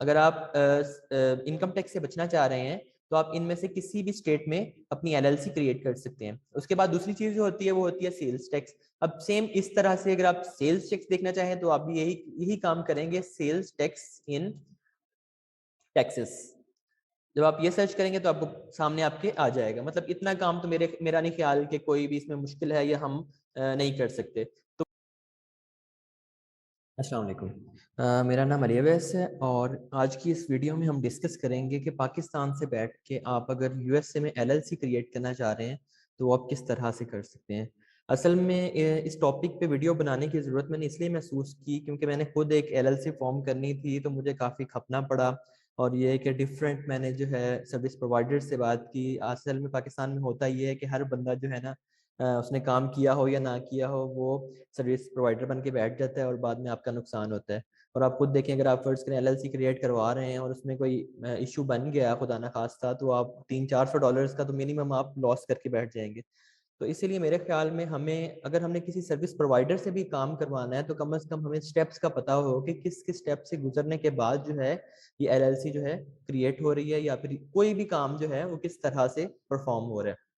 अगर आप income tax से बचना चाह रहे हैं तो आप इनमें से किसी भी स्टेट में अपनी एलएलसी क्रिएट कर सकते हैं। उसके बाद दूसरी चीज जो होती है वो होती है सेल्स टैक्स। अब सेम इस तरह से अगर आप सेल्स टैक्स देखना चाहें तो आप भी यही यही काम करेंगे, सेल्स टैक्स इन टैक्सेस। जब आप ये सर्च करेंगे तो आपको सामने आपके आ जाएगा। मतलब इतना काम तो मेरा नहीं ख्याल कि कोई भी इसमें मुश्किल है या हम नहीं कर सकते। तो अस्सलाम वालेकुम। मेरा नाम अलियवैस है और आज की इस वीडियो में हम डिस्कस करेंगे कि पाकिस्तान से बैठ के आप अगर यूएसए में एलएलसी क्रिएट करना चाह रहे हैं तो वो आप किस तरह से कर सकते हैं। असल में इस टॉपिक पे वीडियो बनाने की ज़रूरत मैंने इसलिए महसूस की क्योंकि मैंने खुद एक एलएलसी फॉर्म करनी थी तो मुझे काफ़ी खपना पड़ा। और ये कि डिफरेंट मैंने जो है सर्विस प्रोवाइडर से बात की। असल में पाकिस्तान में होता ये है कि हर बंदा जो है ना उसने काम किया हो या ना किया हो वो सर्विस प्रोवाइडर बन के बैठ जाता है और बाद में आपका नुकसान होता है। और आप खुद देखें, अगर आप फर्ज करें एलएलसी क्रिएट करवा रहे हैं और उसमें कोई इशू बन गया खुदा ना खास्ता तो आप $300-400 का तो मिनिमम आप लॉस करके बैठ जाएंगे। तो इसीलिए मेरे ख्याल में हमें, अगर हमने किसी सर्विस प्रोवाइडर से भी काम करवाना है तो कम से कम हमें स्टेप्स का पता हो कि किस किस स्टेप से गुजरने के बाद जो है ये एलएलसी जो है क्रिएट हो रही है या फिर कोई भी काम जो है वो किस तरह से परफॉर्म हो रहा है।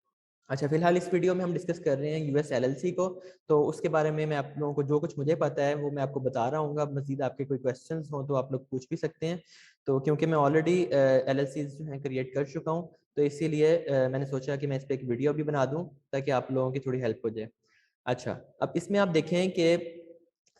अच्छा, फिलहाल इस वीडियो में हम डिस्कस कर रहे हैं यूएस एलएलसी को। तो उसके बारे में मैं आप लोगों को जो कुछ मुझे पता है वो मैं आपको बता रहा हूँ। मजीद आपके कोई क्वेश्चंस हो तो आप लोग पूछ भी सकते हैं। तो क्योंकि मैं ऑलरेडी एलएलसी जो है क्रिएट कर चुका हूँ तो इसीलिए मैंने सोचा कि मैं इस पर एक वीडियो भी बना दूँ ताकि आप लोगों की थोड़ी हेल्प हो जाए। अच्छा, अब इसमें आप देखें कि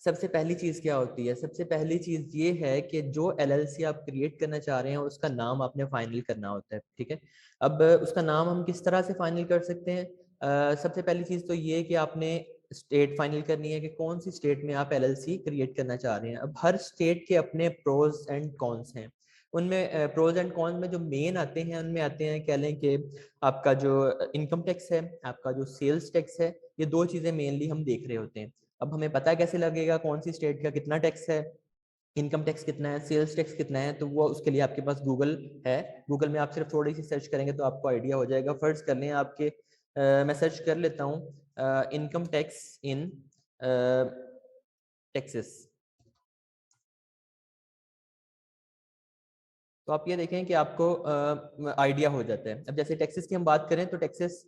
सबसे पहली चीज़ क्या होती है। सबसे पहली चीज़ ये है कि जो एलएलसी आप क्रिएट करना चाह रहे हैं उसका नाम आपने फाइनल करना होता है। ठीक है, अब उसका नाम हम किस तरह से फाइनल कर सकते हैं। सबसे पहली चीज़ तो ये कि आपने स्टेट फाइनल करनी है कि कौन सी स्टेट में आप एलएलसी क्रिएट करना चाह रहे हैं। अब हर स्टेट के अपने प्रोज एंड कॉन्स हैं। उनमें प्रोज एंड कॉन्स में जो मेन आते हैं उनमें आते हैं, कह लें कि आपका जो इनकम टैक्स है, आपका जो सेल्स टैक्स है, ये दो चीज़ें मेनली हम देख रहे होते हैं। अब हमें पता कैसे लगेगा कौन सी स्टेट का कितना टैक्स है, इनकम टैक्स कितना है, सेल्स टैक्स कितना है। तो वो उसके लिए आपके पास गूगल है। गूगल में आप सिर्फ थोड़ी सी सर्च करेंगे तो आपको आइडिया हो जाएगा। फर्ज कर लें आपके मैं सर्च कर लेता हूँ इनकम टैक्स इन टेक्सास। तो आप ये देखें कि आपको आइडिया हो जाता है। अब जैसे टेक्सास की हम बात करें तो Texas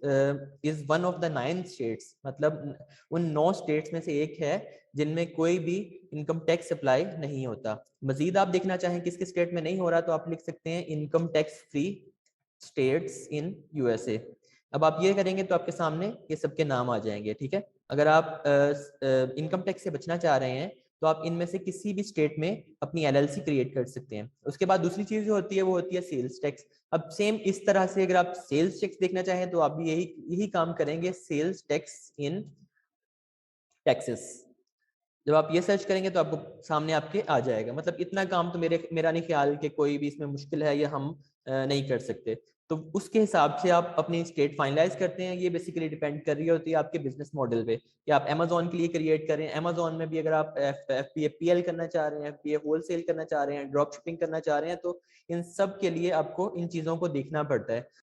is one of the 9 states, मतलब उन 9 स्टेट्स में से एक है जिनमें कोई भी इनकम टैक्स अप्लाई नहीं होता। मजीद आप देखना चाहें किस किस स्टेट में नहीं हो रहा तो आप लिख सकते हैं income tax free states in USA. अब आप ये करेंगे तो आपके सामने ये सबके नाम आ जाएंगे। ठीक है, अगर आप इनकम टैक्स से बचना चाह रहे हैं तो आप इनमें से किसी भी स्टेट में अपनी एलएलसी क्रिएट कर सकते हैं। उसके बाद दूसरी चीज जो होती है वो होती है सेल्स टैक्स। अब सेम इस तरह से अगर आप सेल्स टैक्स देखना चाहें तो आप भी यही यही काम करेंगे, सेल्स टैक्स इन टैक्सेस। जब आप ये सर्च करेंगे तो आपको सामने आपके आ जाएगा। मतलब इतना काम तो मेरा नहीं ख्याल कि कोई भी इसमें मुश्किल है या हम नहीं कर सकते। तो उसके हिसाब से आप अपनी स्टेट फाइनलाइज करते हैं। ये बेसिकली डिपेंड कर रही होती है आपके बिजनेस मॉडल पे कि आप अमेजोन के लिए क्रिएट करें। अमेजोन में भी अगर आप FBA करना चाह रहे हैं, FBA होलसेल करना चाह रहे हैं, ड्रॉप शिपिंग करना चाह रहे हैं तो इन सब के लिए आपको इन चीज़ों को देखना पड़ता है।